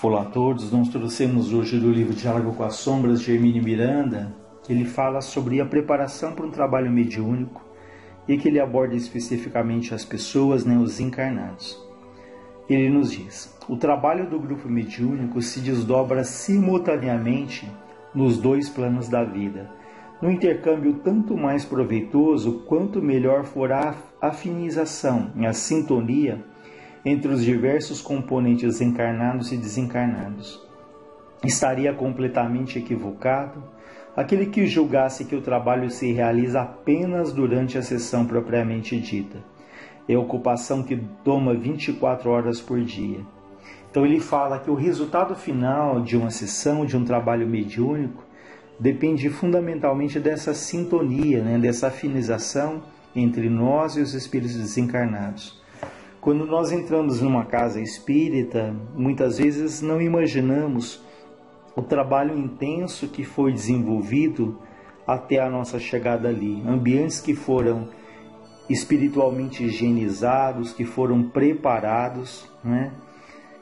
Olá a todos, nós trouxemos hoje do livro Diálogo com as Sombras, de Hermínio Miranda, que ele fala sobre a preparação para um trabalho mediúnico e que ele aborda especificamente as pessoas, os encarnados. Ele nos diz: o trabalho do grupo mediúnico se desdobra simultaneamente nos dois planos da vida, no intercâmbio tanto mais proveitoso quanto melhor for a afinização, a sintonia entre os diversos componentes encarnados e desencarnados. Estaria completamente equivocado aquele que julgasse que o trabalho se realiza apenas durante a sessão propriamente dita. É ocupação que toma 24 horas por dia. Então ele fala que o resultado final de uma sessão, de um trabalho mediúnico, depende fundamentalmente dessa sintonia, dessa afinização entre nós e os espíritos desencarnados. Quando nós entramos numa casa espírita, muitas vezes não imaginamos o trabalho intenso que foi desenvolvido até a nossa chegada ali. Ambientes que foram espiritualmente higienizados, que foram preparados,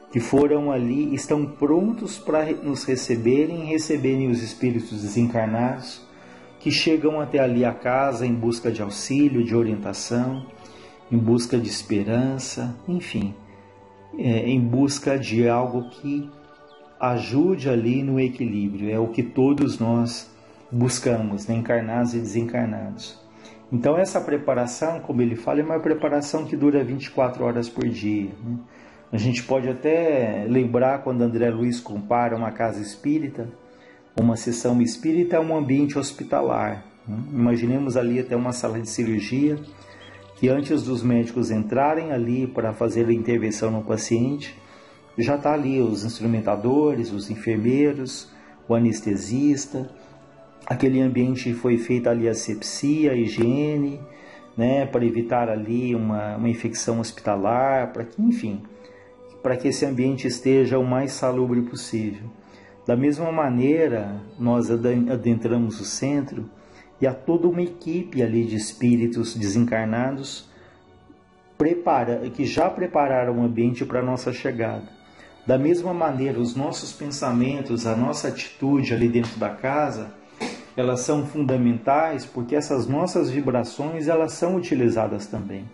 que foram ali, estão prontos para nos receberem os espíritos desencarnados, que chegam até ali a casa em busca de auxílio, de orientação, em busca de esperança, enfim, em busca de algo que ajude ali no equilíbrio. É o que todos nós buscamos, encarnados e desencarnados. Então essa preparação, como ele fala, é uma preparação que dura 24 horas por dia. A gente pode até lembrar quando André Luiz compara uma casa espírita, uma sessão espírita a um ambiente hospitalar. Imaginemos ali até uma sala de cirurgia, que antes dos médicos entrarem ali para fazer a intervenção no paciente, já está ali os instrumentadores, os enfermeiros, o anestesista. Aquele ambiente foi feita ali a asepsia, a higiene, para evitar ali uma infecção hospitalar, para que esse ambiente esteja o mais salubre possível. Da mesma maneira, nós adentramos o centro e há toda uma equipe ali de espíritos desencarnados que já prepararam o ambiente para a nossa chegada. Da mesma maneira, os nossos pensamentos, a nossa atitude ali dentro da casa, elas são fundamentais porque essas nossas vibrações, elas são utilizadas também.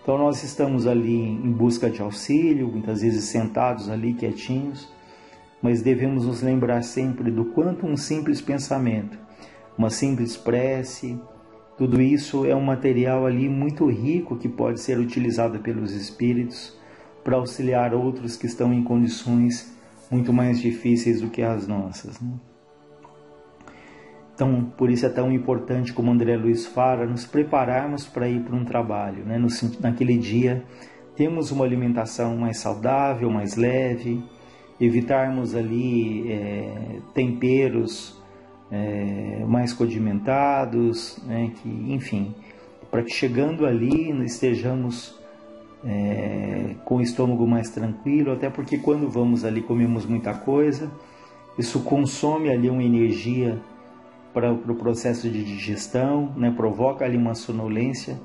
Então nós estamos ali em busca de auxílio, muitas vezes sentados ali quietinhos, mas devemos nos lembrar sempre do quanto um simples pensamento, uma simples prece, tudo isso é um material ali muito rico que pode ser utilizado pelos espíritos para auxiliar outros que estão em condições muito mais difíceis do que as nossas. Então, por isso é tão importante, como André Luiz fala, nos prepararmos para ir para um trabalho. Naquele dia, temos uma alimentação mais saudável, mais leve, evitarmos ali temperos mais condimentados, para que chegando ali estejamos com o estômago mais tranquilo, até porque quando vamos ali comemos muita coisa, isso consome ali uma energia para o processo de digestão, provoca ali uma sonolência,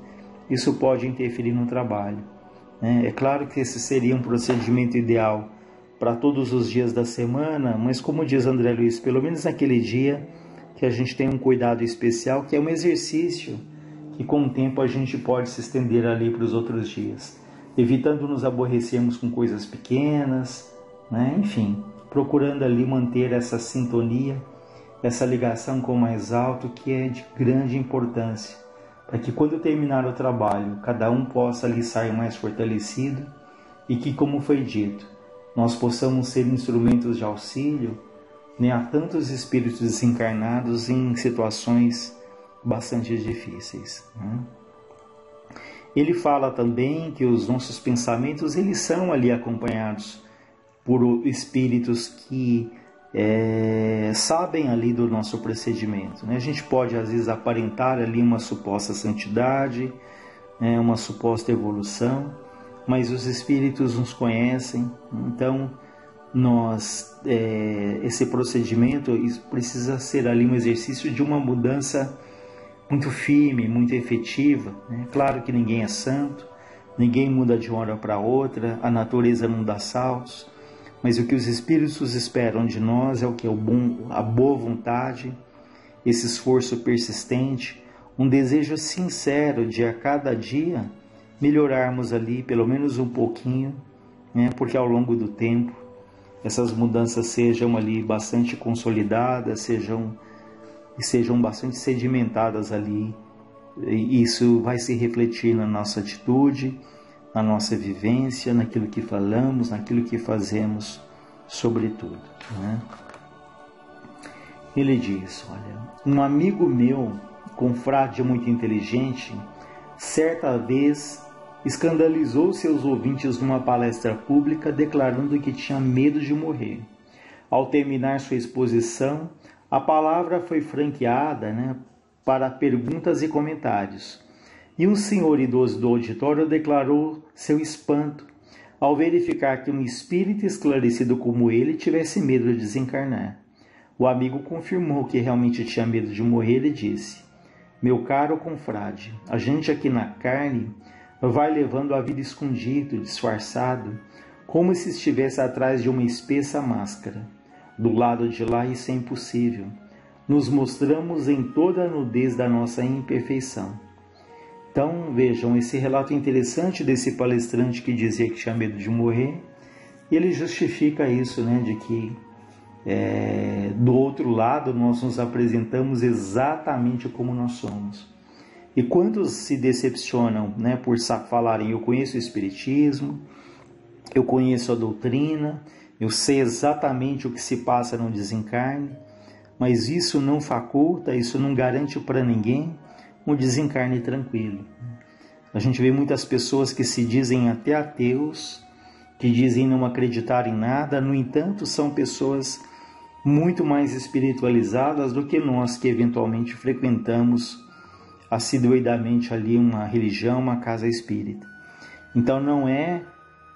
isso pode interferir no trabalho. É claro que esse seria um procedimento ideal para todos os dias da semana, mas como diz André Luiz, pelo menos naquele dia que a gente tem um cuidado especial, que é um exercício que com o tempo a gente pode se estender ali para os outros dias, evitando nos aborrecermos com coisas pequenas, procurando ali manter essa sintonia, essa ligação com o mais alto, que é de grande importância, para que quando terminar o trabalho, cada um possa ali sair mais fortalecido e que, como foi dito, nós possamos ser instrumentos de auxílio a tantos espíritos desencarnados em situações bastante difíceis. Ele fala também que os nossos pensamentos, eles são ali acompanhados por espíritos que sabem ali do nosso procedimento. A gente pode às vezes aparentar ali uma suposta santidade, uma suposta evolução, mas os espíritos nos conhecem. Então esse procedimento precisa ser ali um exercício de uma mudança muito firme, muito efetiva. Claro que ninguém é santo, ninguém muda de uma hora para outra, a natureza não dá saltos, mas o que os Espíritos esperam de nós é o que? A boa vontade, esse esforço persistente, um desejo sincero de a cada dia melhorarmos ali pelo menos um pouquinho, né? Porque ao longo do tempo essas mudanças sejam ali bastante consolidadas, sejam bastante sedimentadas ali, e isso vai se refletir na nossa atitude, na nossa vivência, naquilo que falamos, naquilo que fazemos, sobretudo, né? Ele diz, olha, um amigo meu, confrade muito inteligente, certa vez escandalizou seus ouvintes numa palestra pública, declarando que tinha medo de morrer. Ao terminar sua exposição, a palavra foi franqueada, né, para perguntas e comentários. E um senhor idoso do auditório declarou seu espanto ao verificar que um espírito esclarecido como ele tivesse medo de desencarnar. O amigo confirmou que realmente tinha medo de morrer e disse: meu caro confrade, a gente aqui na carne vai levando a vida escondido, disfarçado, como se estivesse atrás de uma espessa máscara. Do lado de lá isso é impossível. Nos mostramos em toda a nudez da nossa imperfeição. Então, vejam, esse relato interessante desse palestrante que dizia que tinha medo de morrer, e ele justifica isso, né, de que do outro lado nós nos apresentamos exatamente como nós somos. E quantos se decepcionam, né, por falarem, eu conheço o Espiritismo, eu conheço a doutrina, eu sei exatamente o que se passa no desencarne, mas isso não faculta, isso não garante para ninguém um desencarne tranquilo. A gente vê muitas pessoas que se dizem até ateus, que dizem não acreditar em nada, no entanto são pessoas muito mais espiritualizadas do que nós que eventualmente frequentamos assiduidamente ali uma religião, uma casa espírita. Então não é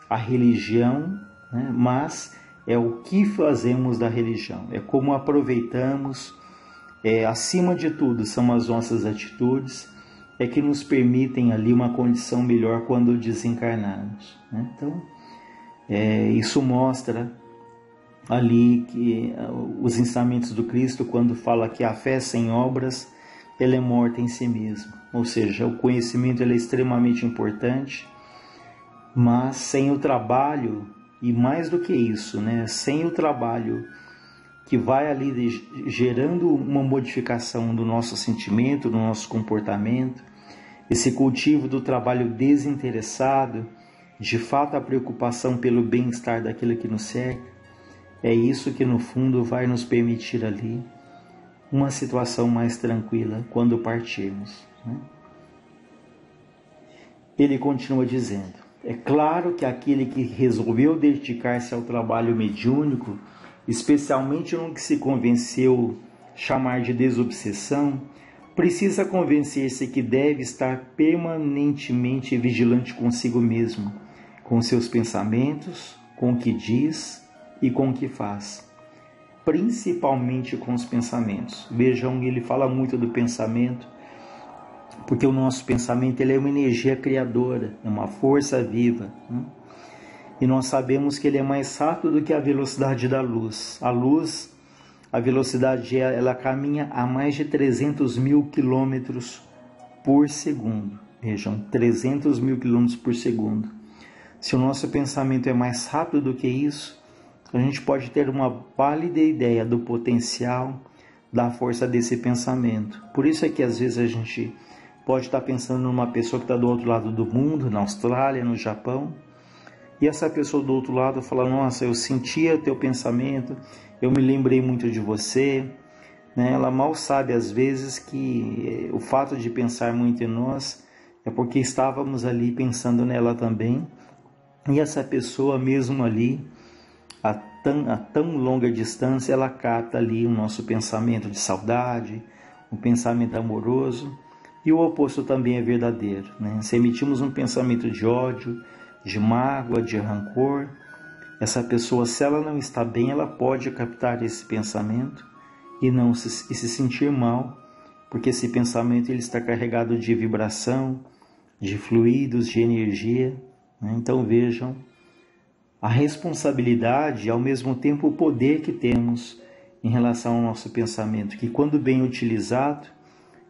a religião, né, mas é o que fazemos da religião, é como aproveitamos, acima de tudo são as nossas atitudes, que nos permitem ali uma condição melhor quando desencarnarmos, né? Então isso mostra ali que os ensinamentos do Cristo, quando fala que a fé sem obras, ela é morta em si mesma. Ou seja, o conhecimento ele é extremamente importante, mas sem o trabalho, e mais do que isso, né, sem o trabalho que vai ali gerando uma modificação do nosso sentimento, do nosso comportamento, esse cultivo do trabalho desinteressado, de fato a preocupação pelo bem-estar daquilo que nos cerca, é isso que no fundo vai nos permitir ali uma situação mais tranquila quando partirmos, né? Ele continua dizendo: é claro que aquele que resolveu dedicar-se ao trabalho mediúnico, especialmente no que se convenceu chamar de desobsessão, precisa convencer-se que deve estar permanentemente vigilante consigo mesmo, com seus pensamentos, com o que diz e com o que faz. Principalmente com os pensamentos. Vejam, ele fala muito do pensamento, porque o nosso pensamento ele é uma energia criadora, é uma força viva, né? E nós sabemos que ele é mais rápido do que a velocidade da luz. A velocidade ela caminha a mais de 300 mil quilômetros por segundo. Vejam, 300 mil quilômetros por segundo. Se o nosso pensamento é mais rápido do que isso, a gente pode ter uma pálida ideia do potencial, da força desse pensamento. Por isso é que às vezes a gente pode estar pensando numa pessoa que está do outro lado do mundo, na Austrália, no Japão, e essa pessoa do outro lado fala: nossa, eu sentia o teu pensamento, eu me lembrei muito de você, né? Ela mal sabe às vezes que o fato de pensar muito em nós é porque estávamos ali pensando nela também, e essa pessoa mesmo ali, a tão longa distância, ela capta ali o nosso pensamento de saudade, um pensamento amoroso, e o oposto também é verdadeiro, né? Se emitimos um pensamento de ódio, de mágoa, de rancor, essa pessoa, se ela não está bem, ela pode captar esse pensamento e se sentir mal, porque esse pensamento ele está carregado de vibração, de fluidos, de energia, né? Então vejam, a responsabilidade e ao mesmo tempo o poder que temos em relação ao nosso pensamento, que quando bem utilizado,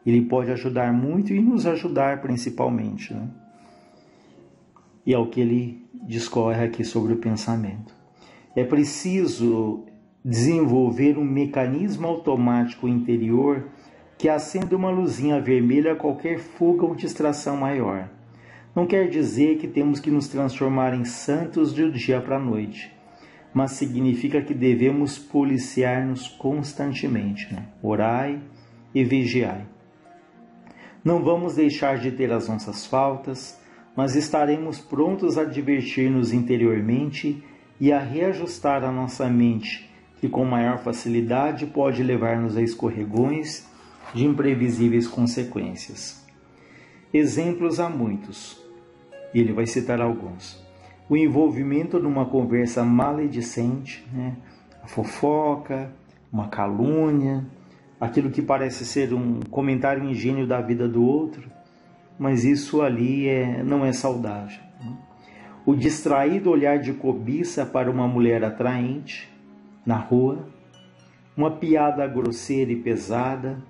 ele pode ajudar muito e nos ajudar principalmente, né? E é o que ele discorre aqui sobre o pensamento. É preciso desenvolver um mecanismo automático interior que acenda uma luzinha vermelha a qualquer fuga ou distração maior. Não quer dizer que temos que nos transformar em santos de dia para a noite, mas significa que devemos policiar-nos constantemente, né? Orai e vigiai. Não vamos deixar de ter as nossas faltas, mas estaremos prontos a divertir-nos interiormente e a reajustar a nossa mente, que com maior facilidade pode levar-nos a escorregões de imprevisíveis consequências. Exemplos há muitos, e ele vai citar alguns. O envolvimento numa conversa maledicente, né? A fofoca, uma calúnia, aquilo que parece ser um comentário ingênuo da vida do outro, mas isso ali não é saudável. O distraído olhar de cobiça para uma mulher atraente na rua, uma piada grosseira e pesada,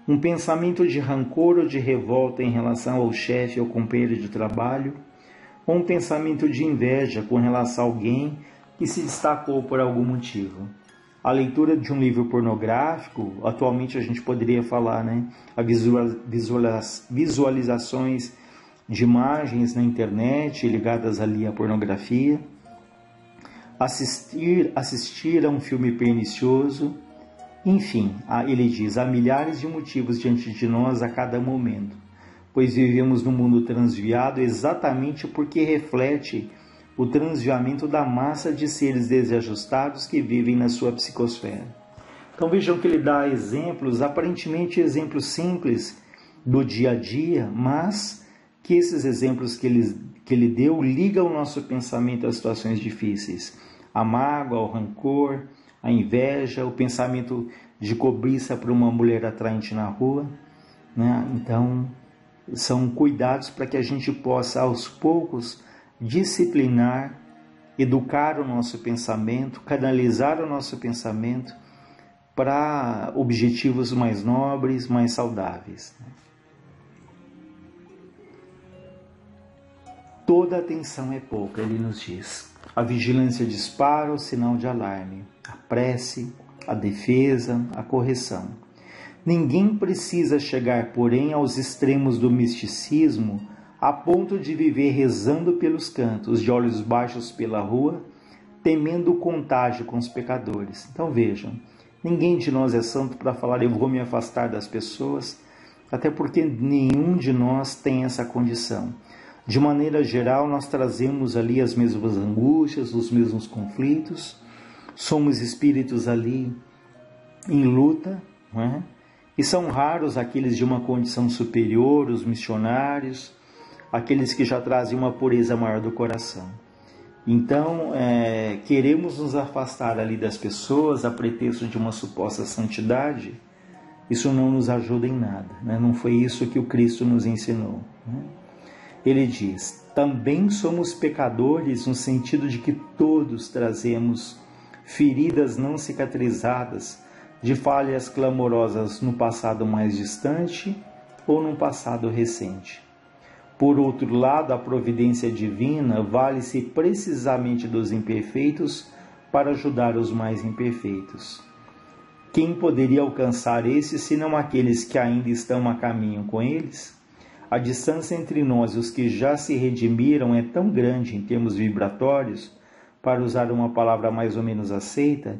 um pensamento de rancor ou de revolta em relação ao chefe ou companheiro de trabalho, ou um pensamento de inveja com relação a alguém que se destacou por algum motivo. A leitura de um livro pornográfico, atualmente a gente poderia falar, né? Visualizações de imagens na internet ligadas ali à pornografia, assistir a um filme pernicioso, enfim, ele diz, há milhares de motivos diante de nós a cada momento, pois vivemos num mundo transviado exatamente porque reflete o transviamento da massa de seres desajustados que vivem na sua psicosfera. Então vejam que ele dá exemplos, aparentemente exemplos simples do dia a dia, mas que esses exemplos que ele deu ligam o nosso pensamento a situações difíceis. A mágoa, o rancor, a inveja, o pensamento de cobiça para uma mulher atraente na rua, né? Então, são cuidados para que a gente possa, aos poucos, disciplinar, educar o nosso pensamento, canalizar o nosso pensamento para objetivos mais nobres, mais saudáveis. Toda atenção é pouca, ele nos diz. A vigilância dispara o sinal de alarme, a prece, a defesa, a correção. Ninguém precisa chegar, porém, aos extremos do misticismo a ponto de viver rezando pelos cantos, de olhos baixos pela rua, temendo o contágio com os pecadores. Então vejam, ninguém de nós é santo para falar eu vou me afastar das pessoas, até porque nenhum de nós tem essa condição. De maneira geral, nós trazemos ali as mesmas angústias, os mesmos conflitos, somos espíritos ali em luta, não é? E são raros aqueles de uma condição superior, os missionários, aqueles que já trazem uma pureza maior do coração. Então, queremos nos afastar ali das pessoas a pretexto de uma suposta santidade, isso não nos ajuda em nada, né? Não foi isso que o Cristo nos ensinou, né? Ele diz, também somos pecadores no sentido de que todos trazemos feridas não cicatrizadas de falhas clamorosas no passado mais distante ou no passado recente. Por outro lado, a providência divina vale-se precisamente dos imperfeitos para ajudar os mais imperfeitos. Quem poderia alcançar esses, senão aqueles que ainda estão a caminho com eles? A distância entre nós e os que já se redimiram é tão grande em termos vibratórios, para usar uma palavra mais ou menos aceita,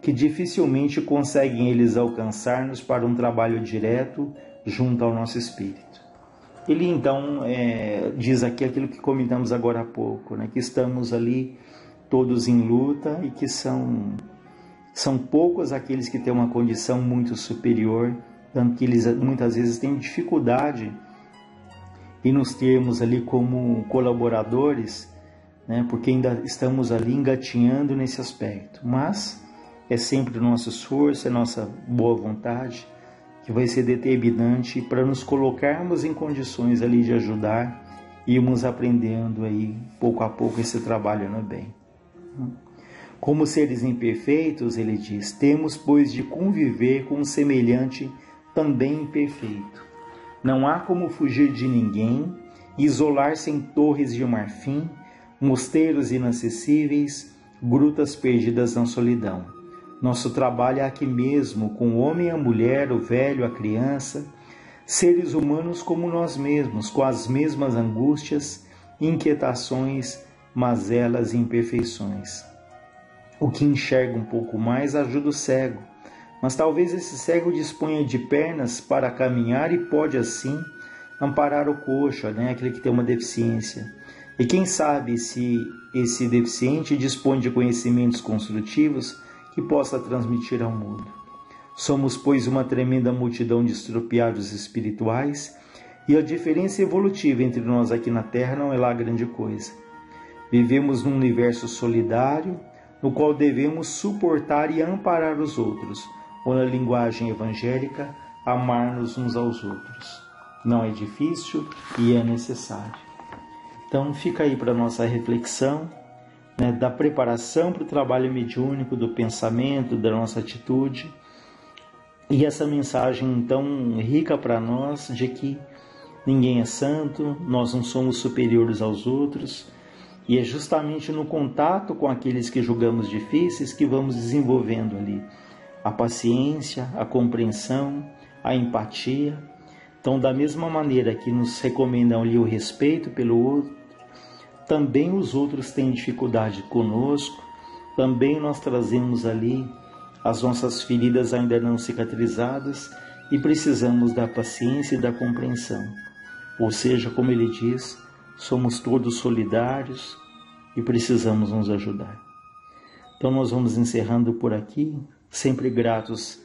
que dificilmente conseguem eles alcançar-nos para um trabalho direto junto ao nosso espírito. Ele então diz aqui aquilo que comentamos agora há pouco, né? Que estamos ali todos em luta e que são poucos aqueles que têm uma condição muito superior, tanto que eles muitas vezes têm dificuldade em nos termos ali como colaboradores, né? Porque ainda estamos ali engatinhando nesse aspecto, mas é sempre o nosso esforço, é nossa boa vontade que vai ser determinante para nos colocarmos em condições ali de ajudar e irmos aprendendo aí pouco a pouco esse trabalho no bem. Como seres imperfeitos, ele diz, temos, pois, de conviver com um semelhante também imperfeito. Não há como fugir de ninguém, isolar-se em torres de marfim, mosteiros inacessíveis, grutas perdidas na solidão. Nosso trabalho é aqui mesmo, com o homem e a mulher, o velho, a criança, seres humanos como nós mesmos, com as mesmas angústias, inquietações, mazelas e imperfeições. O que enxerga um pouco mais ajuda o cego, mas talvez esse cego disponha de pernas para caminhar e pode assim amparar o coxo, aquele que tem uma deficiência. E quem sabe se esse deficiente dispõe de conhecimentos construtivos que possa transmitir ao mundo. Somos, pois, uma tremenda multidão de estropiados espirituais e a diferença evolutiva entre nós aqui na Terra não é lá grande coisa. Vivemos num universo solidário, no qual devemos suportar e amparar os outros, ou na linguagem evangélica, amar-nos uns aos outros. Não é difícil e é necessário. Então fica aí para a nossa reflexão, da preparação para o trabalho mediúnico, do pensamento, da nossa atitude, e essa mensagem tão rica para nós de que ninguém é santo, nós não somos superiores aos outros, e é justamente no contato com aqueles que julgamos difíceis que vamos desenvolvendo ali a paciência, a compreensão, a empatia. Então, da mesma maneira que nos recomendam ali o respeito pelo outro, também os outros têm dificuldade conosco, também nós trazemos ali as nossas feridas ainda não cicatrizadas e precisamos da paciência e da compreensão. Ou seja, como ele diz, somos todos solidários e precisamos nos ajudar. Então nós vamos encerrando por aqui, sempre gratos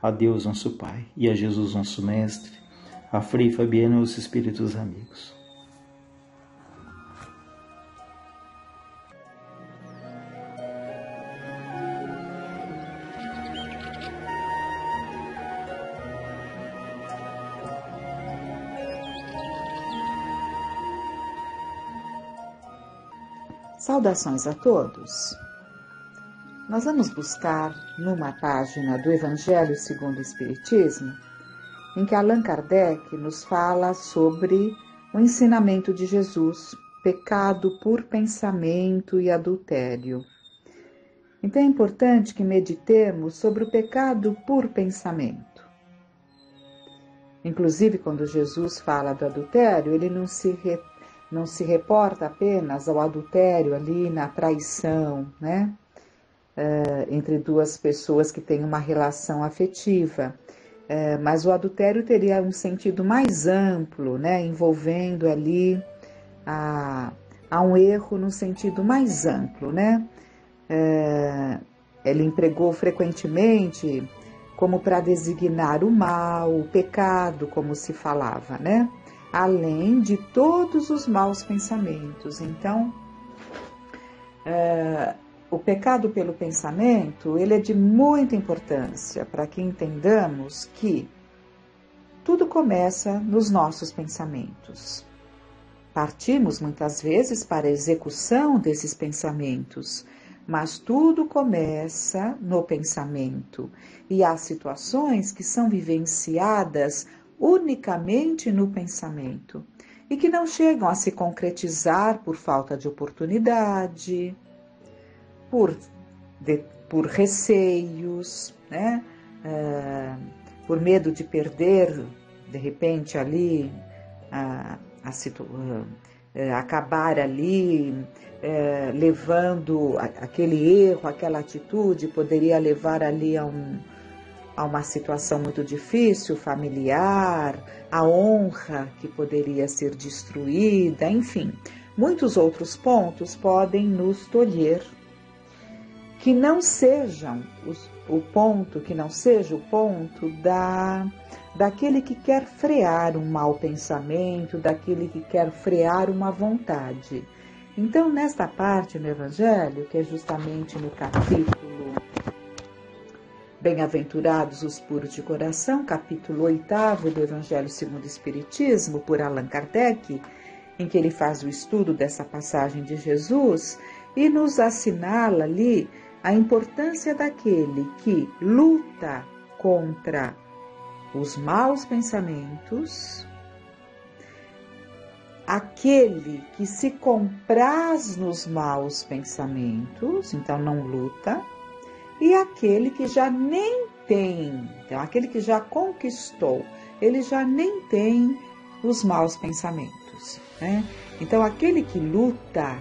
a Deus nosso Pai e a Jesus nosso Mestre, a Frei Fabiano e os Espíritos amigos. Saudações a todos. Nós vamos buscar numa página do Evangelho segundo o Espiritismo, em que Allan Kardec nos fala sobre o ensinamento de Jesus, pecado por pensamento e adultério. Então é importante que meditemos sobre o pecado por pensamento. Inclusive, quando Jesus fala do adultério, ele não se reporta apenas ao adultério ali na traição, entre duas pessoas que têm uma relação afetiva. Mas o adultério teria um sentido mais amplo, envolvendo ali a um erro no sentido mais amplo, Ele empregou frequentemente como para designar o mal, o pecado, como se falava, além de todos os maus pensamentos. Então, o pecado pelo pensamento, ele é de muita importância para que entendamos que tudo começa nos nossos pensamentos. Partimos muitas vezes para a execução desses pensamentos, mas tudo começa no pensamento e há situações que são vivenciadas unicamente no pensamento e que não chegam a se concretizar por falta de oportunidade, por receios, por medo de perder, de repente, ali, acabar ali, levando aquele erro, aquela atitude, poderia levar ali a uma situação muito difícil, familiar, a honra que poderia ser destruída, enfim. Muitos outros pontos podem nos tolher, que não sejam o ponto daquele que quer frear um mau pensamento, daquele que quer frear uma vontade. Então, nesta parte no Evangelho, que é justamente no capítulo Bem-aventurados os puros de coração, capítulo 8º do Evangelho segundo o Espiritismo, por Allan Kardec, em que ele faz o estudo dessa passagem de Jesus, e nos assinala ali a importância daquele que luta contra os maus pensamentos, aquele que se compraz nos maus pensamentos, então não luta, e aquele que já nem tem, então aquele que já conquistou, ele já nem tem os maus pensamentos, né? Então aquele que luta,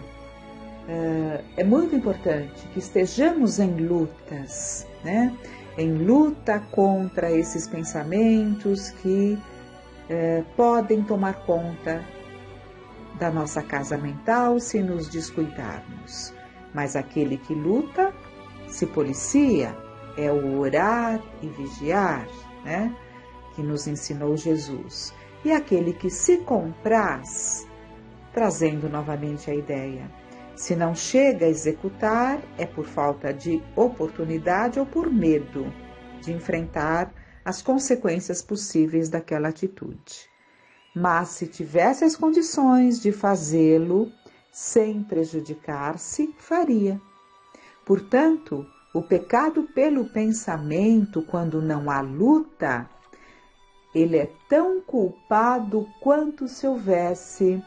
é muito importante que estejamos em lutas, né? Em luta contra esses pensamentos que podem tomar conta da nossa casa mental se nos descuidarmos. Mas aquele que luta, se policia, é o orar e vigiar, né? Que nos ensinou Jesus. E aquele que se compraz, trazendo novamente a ideia, se não chega a executar, é por falta de oportunidade ou por medo de enfrentar as consequências possíveis daquela atitude. Mas se tivesse as condições de fazê-lo sem prejudicar-se, faria. Portanto, o pecado pelo pensamento, quando não há luta, ele é tão culpado quanto se houvesse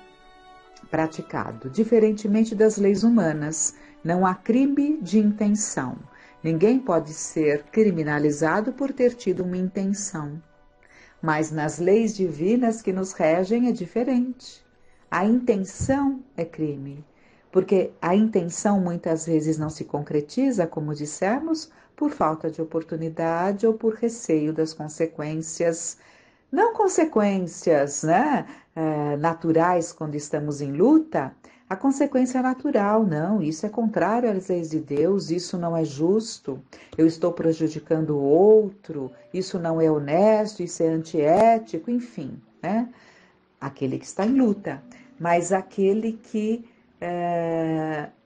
praticado. Diferentemente das leis humanas, não há crime de intenção. Ninguém pode ser criminalizado por ter tido uma intenção. Mas nas leis divinas que nos regem é diferente. A intenção é crime, porque a intenção muitas vezes não se concretiza, como dissemos, por falta de oportunidade ou por receio das consequências, não consequências, né, naturais quando estamos em luta, a consequência natural, não, isso é contrário às leis de Deus, isso não é justo, eu estou prejudicando o outro, isso não é honesto, isso é antiético, enfim, né? Aquele que está em luta, mas aquele que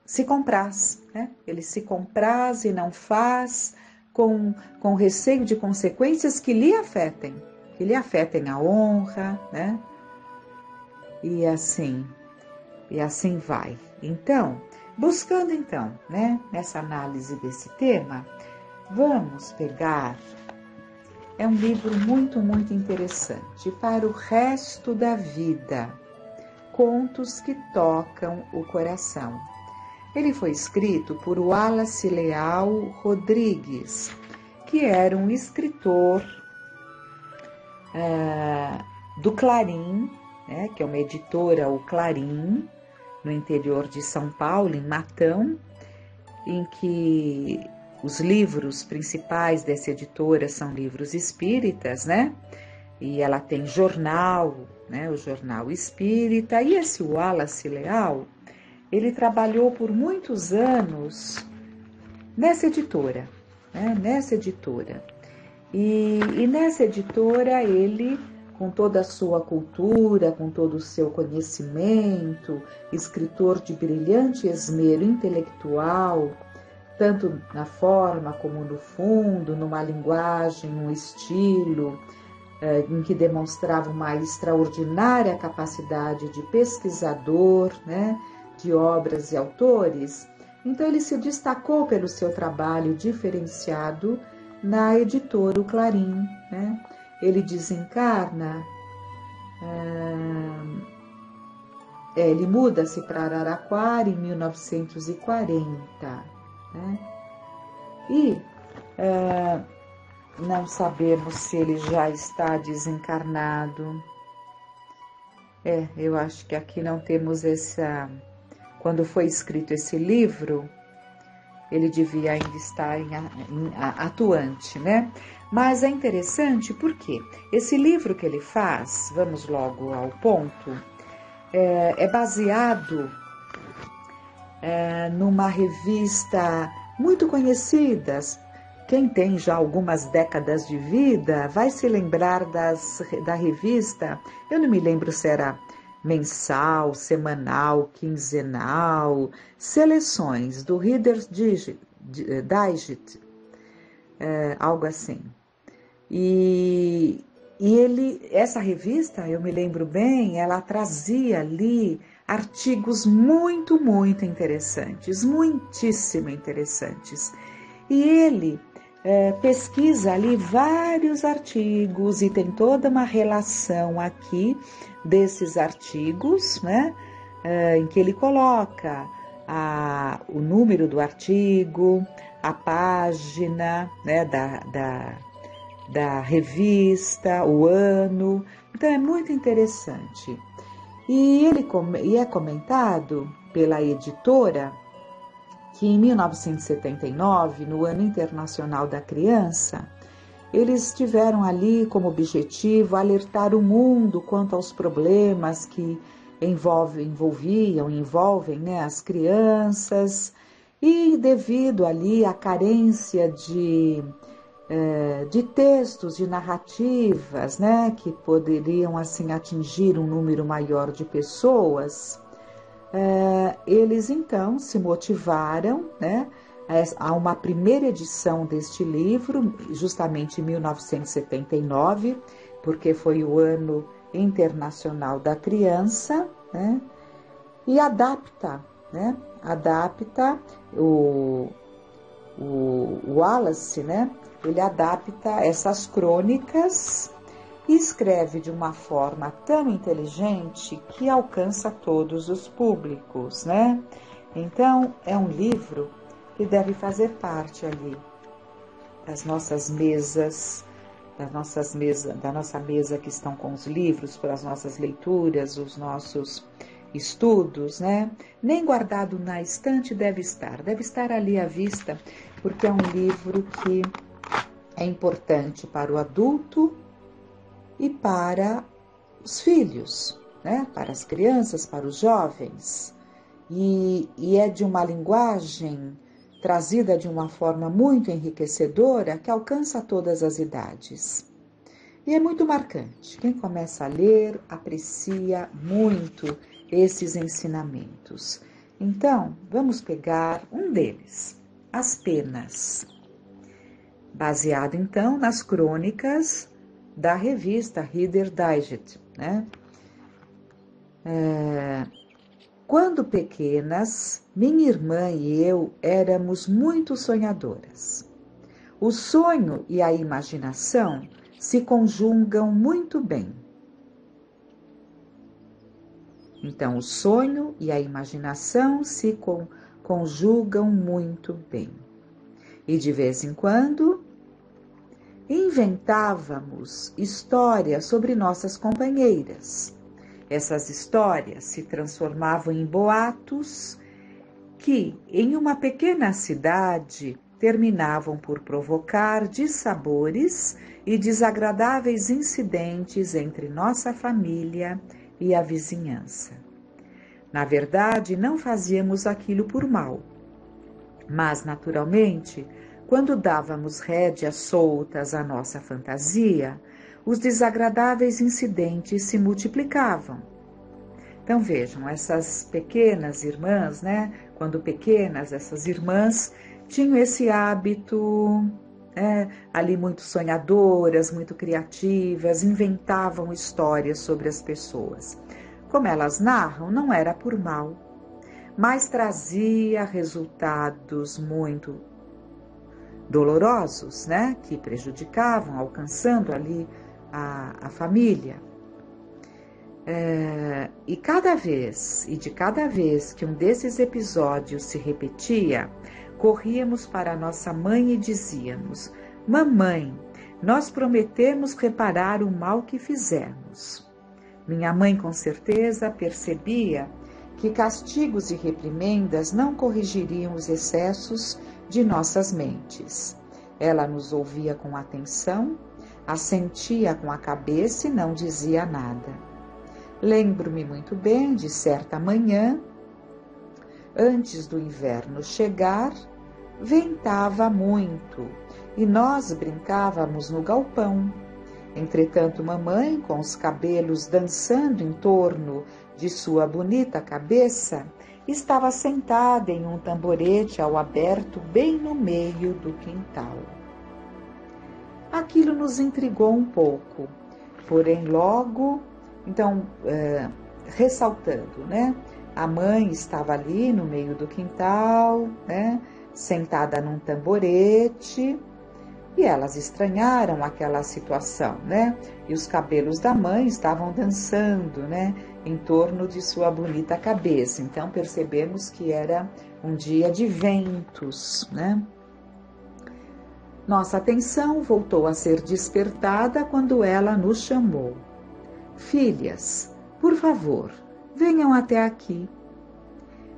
se compraz, né? Ele se compraz e não faz com receio de consequências que lhe afetem a honra, né? E assim vai. Então, buscando então, né, nessa análise desse tema, vamos pegar, é um livro muito, muito interessante, para o resto da vida, Contos que Tocam o Coração. Ele foi escrito por Wallace Leal Rodrigues, que era um escritor do Clarim, né, que é uma editora, o Clarim, no interior de São Paulo, em Matão, em que os livros principais dessa editora são livros espíritas, né? E ela tem jornal, né? O Jornal Espírita. E esse Wallace Leal, ele trabalhou por muitos anos nessa editora, né? Nessa editora. E nessa editora ele, com toda a sua cultura, com todo o seu conhecimento, escritor de brilhante esmero intelectual, tanto na forma como no fundo, numa linguagem, um estilo, em que demonstrava uma extraordinária capacidade de pesquisador, né, de obras e autores. Então ele se destacou pelo seu trabalho diferenciado na editora O Clarim, né? Ele desencarna, ele muda-se para Araraquara em 1940, né? E não sabemos se ele já está desencarnado. Eu acho que aqui não temos essa... Quando foi escrito esse livro, ele devia ainda estar atuante, né? Mas é interessante porque esse livro que ele faz, vamos logo ao ponto, é baseado numa revista muito conhecida. Quem tem já algumas décadas de vida vai se lembrar da revista, eu não me lembro se era mensal, semanal, quinzenal, seleções do Reader's Digest, algo assim. E essa revista, eu me lembro bem, ela trazia ali artigos muito, muito interessantes, muitíssimo interessantes. E ele pesquisa ali vários artigos e tem toda uma relação aqui desses artigos, né, em que ele coloca o número do artigo, a página, né, da revista, o ano. Então é muito interessante. E é comentado pela editora que em 1979, no Ano Internacional da Criança, eles tiveram ali como objetivo alertar o mundo quanto aos problemas que envolvem, né, as crianças, e devido ali à carência de textos, de narrativas, né, que poderiam assim atingir um número maior de pessoas, eles então se motivaram, né, a uma primeira edição deste livro, justamente em 1979, porque foi o Ano Internacional da Criança, né, e adapta o Wallace, né, ele adapta essas crônicas e escreve de uma forma tão inteligente que alcança todos os públicos, né? Então, é um livro que deve fazer parte ali das nossas mesas, da nossa mesa que estão com os livros, para as nossas leituras, os nossos estudos, né? Nem guardado na estante deve estar ali à vista, porque é um livro que é importante para o adulto e para os filhos, né? Para as crianças, para os jovens. E é de uma linguagem trazida de uma forma muito enriquecedora que alcança todas as idades. E é muito marcante. Quem começa a ler aprecia muito esses ensinamentos. Então, vamos pegar um deles, As Penas, baseado então nas crônicas da revista Reader Digest, né? Quando pequenas, minha irmã e eu éramos muito sonhadoras. O sonho e a imaginação se conjugam muito bem. Então, o sonho e a imaginação se conjugam muito bem. E de vez em quando, inventávamos histórias sobre nossas companheiras. Essas histórias se transformavam em boatos que, em uma pequena cidade, terminavam por provocar dissabores e desagradáveis incidentes entre nossa família e a vizinhança. Na verdade, não fazíamos aquilo por mal, mas, naturalmente, quando dávamos rédeas soltas à nossa fantasia, os desagradáveis incidentes se multiplicavam. Então vejam, essas pequenas irmãs, né? Quando pequenas, essas irmãs tinham esse hábito, ali muito sonhadoras, muito criativas, inventavam histórias sobre as pessoas. Como elas narram, não era por mal, mas trazia resultados muito dolorosos, né, que prejudicavam, alcançando ali a família. E de cada vez que um desses episódios se repetia, corríamos para nossa mãe e dizíamos: mamãe, nós prometemos reparar o mal que fizemos. Minha mãe com certeza percebia que castigos e reprimendas não corrigiriam os excessos de nossas mentes. Ela nos ouvia com atenção, assentia com a cabeça e não dizia nada. Lembro-me muito bem de certa manhã, antes do inverno chegar, ventava muito e nós brincávamos no galpão. Entretanto, mamãe, com os cabelos dançando em torno de sua bonita cabeça, estava sentada em um tamborete ao aberto bem no meio do quintal. Aquilo nos intrigou um pouco, porém logo, então, ressaltando, né? A mãe estava ali no meio do quintal, né, sentada num tamborete, e elas estranharam aquela situação, né? E os cabelos da mãe estavam dançando, né, em torno de sua bonita cabeça. Então percebemos que era um dia de ventos, né? Nossa atenção voltou a ser despertada quando ela nos chamou. Filhas, por favor, venham até aqui.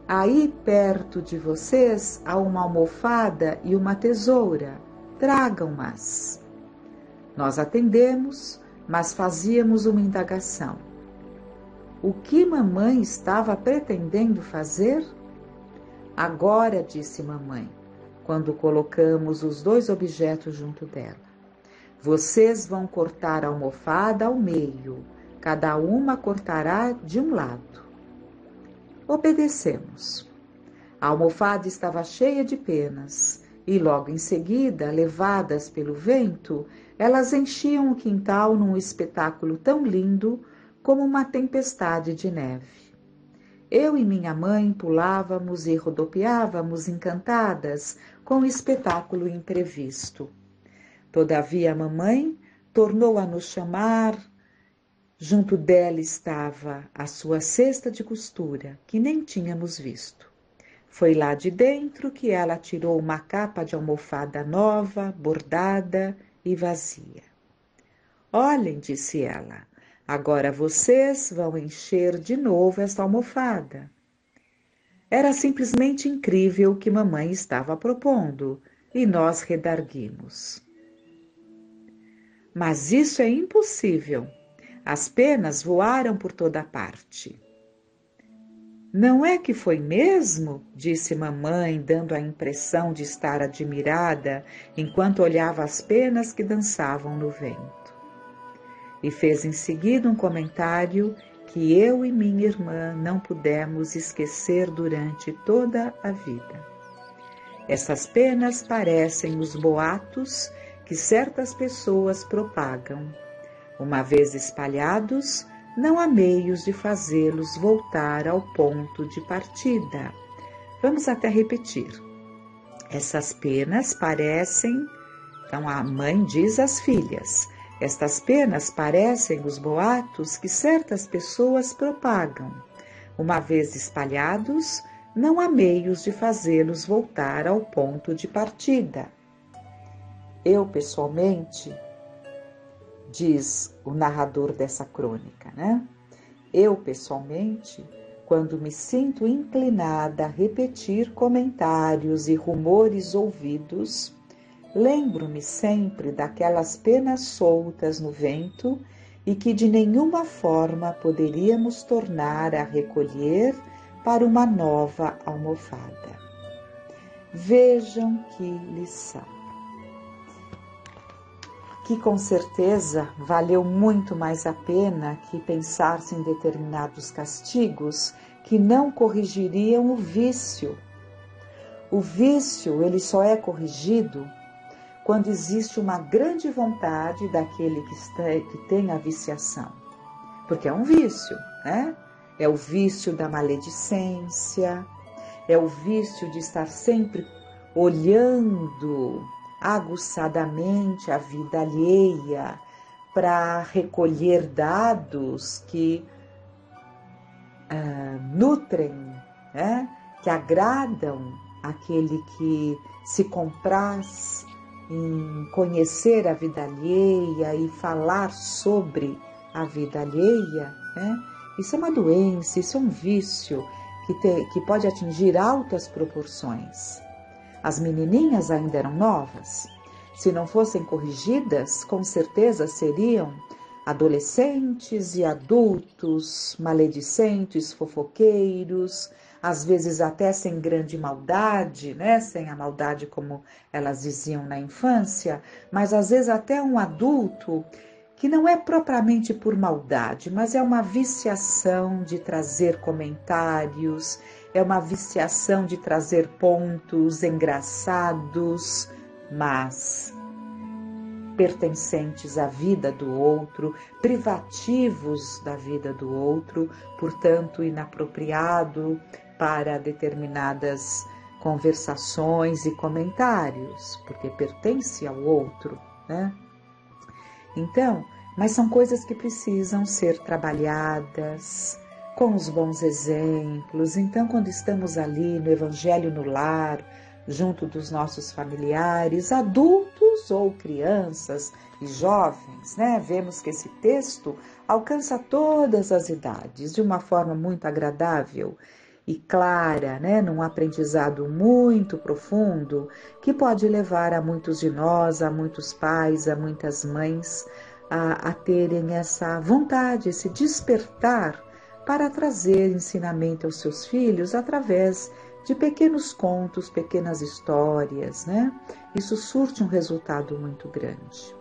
Aí perto de vocês há uma almofada e uma tesoura. Tragam-mas. Nós atendemos, mas fazíamos uma indagação. O que mamãe estava pretendendo fazer? Agora, disse mamãe, quando colocamos os 2 objetos junto dela. Vocês vão cortar a almofada ao meio, cada uma cortará de um lado. Obedecemos. A almofada estava cheia de penas e logo em seguida, levadas pelo vento, elas enchiam o quintal num espetáculo tão lindo como uma tempestade de neve. Eu e minha mãe pulávamos e rodopiávamos encantadas com o espetáculo imprevisto. Todavia a mamãe tornou a nos chamar. Junto dela estava a sua cesta de costura, que nem tínhamos visto. Foi lá de dentro que ela tirou uma capa de almofada nova, bordada e vazia. Olhem, disse ela, agora vocês vão encher de novo esta almofada. Era simplesmente incrível o que mamãe estava propondo, e nós redarguimos. Mas isso é impossível. As penas voaram por toda parte. Não é que foi mesmo? Disse mamãe, dando a impressão de estar admirada enquanto olhava as penas que dançavam no vento. E fez em seguida um comentário que eu e minha irmã não pudemos esquecer durante toda a vida. Essas penas parecem os boatos que certas pessoas propagam. Uma vez espalhados, não há meios de fazê-los voltar ao ponto de partida. Vamos até repetir. Essas penas parecem... Então a mãe diz às filhas, estas penas parecem os boatos que certas pessoas propagam. Uma vez espalhados, não há meios de fazê-los voltar ao ponto de partida. Eu, pessoalmente, diz o narrador dessa crônica, né? Eu, pessoalmente, quando me sinto inclinada a repetir comentários e rumores ouvidos, lembro-me sempre daquelas penas soltas no vento e que de nenhuma forma poderíamos tornar a recolher para uma nova almofada. Vejam que lição! Que com certeza valeu muito mais a pena que pensar-se em determinados castigos que não corrigiriam o vício. O vício, ele só é corrigido quando existe uma grande vontade daquele que tem a viciação. Porque é um vício, né? É o vício da maledicência, é o vício de estar sempre olhando aguçadamente a vida alheia para recolher dados que nutrem, né? Que agradam aquele que se compraz em conhecer a vida alheia e falar sobre a vida alheia, né? Isso é uma doença, isso é um vício que pode atingir altas proporções. As menininhas ainda eram novas. Se não fossem corrigidas, com certeza seriam adolescentes e adultos, maledicentes, fofoqueiros, às vezes até sem grande maldade, né? Sem a maldade como elas diziam na infância, mas às vezes até um adulto que não é propriamente por maldade, mas é uma viciação de trazer comentários, é uma viciação de trazer pontos engraçados, mas pertencentes à vida do outro, privativos da vida do outro, portanto inapropriado para determinadas conversações e comentários, porque pertence ao outro, né? Então, mas são coisas que precisam ser trabalhadas com os bons exemplos. Então, quando estamos ali no Evangelho no lar, junto dos nossos familiares, adultos ou crianças e jovens, né? Vemos que esse texto alcança todas as idades de uma forma muito agradável e clara, né? Num aprendizado muito profundo que pode levar a muitos de nós, a muitos pais, a muitas mães a terem essa vontade, esse despertar para trazer ensinamento aos seus filhos através de pequenos contos, pequenas histórias, né? Isso surte um resultado muito grande.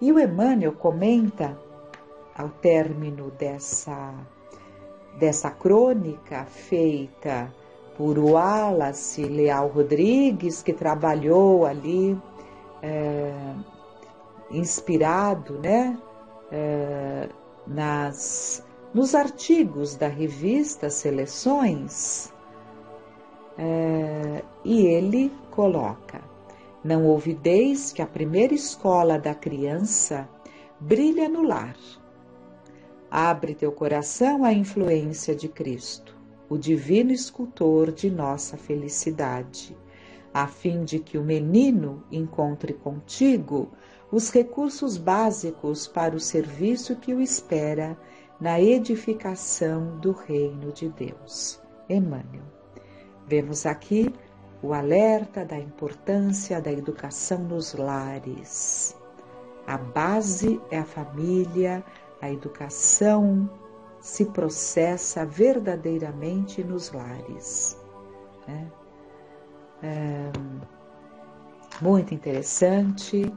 E o Emmanuel comenta, ao término dessa crônica feita por Wallace Leal Rodrigues, que trabalhou ali inspirado, né, nos artigos da revista Seleções, e ele coloca: não ouvideis que a primeira escola da criança brilha no lar. Abre teu coração à influência de Cristo, o divino escultor de nossa felicidade, a fim de que o menino encontre contigo os recursos básicos para o serviço que o espera na edificação do reino de Deus. Emmanuel. Vemos aqui o alerta da importância da educação nos lares. A base é a família, a educação se processa verdadeiramente nos lares. Muito interessante,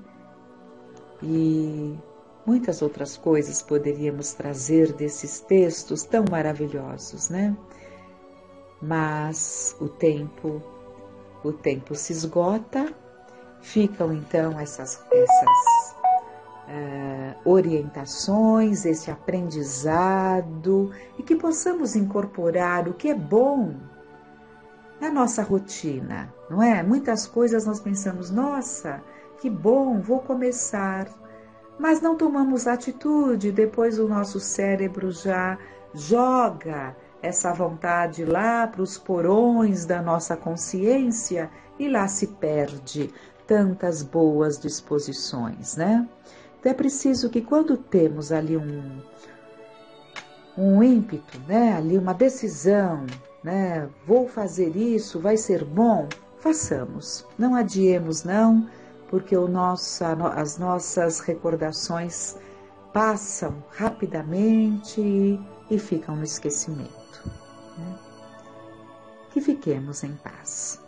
e muitas outras coisas poderíamos trazer desses textos tão maravilhosos, né? Mas o tempo se esgota, ficam então essas orientações, esse aprendizado, e que possamos incorporar o que é bom na nossa rotina, não é? Muitas coisas nós pensamos, nossa, que bom, vou começar, mas não tomamos atitude, depois o nosso cérebro já joga essa vontade lá para os porões da nossa consciência e lá se perde tantas boas disposições, né? Então é preciso que quando temos ali um ímpeto, né? Ali uma decisão, né? Vou fazer isso, vai ser bom, façamos, não adiemos não, porque as nossas recordações passam rapidamente e ficam no esquecimento. Que fiquemos em paz.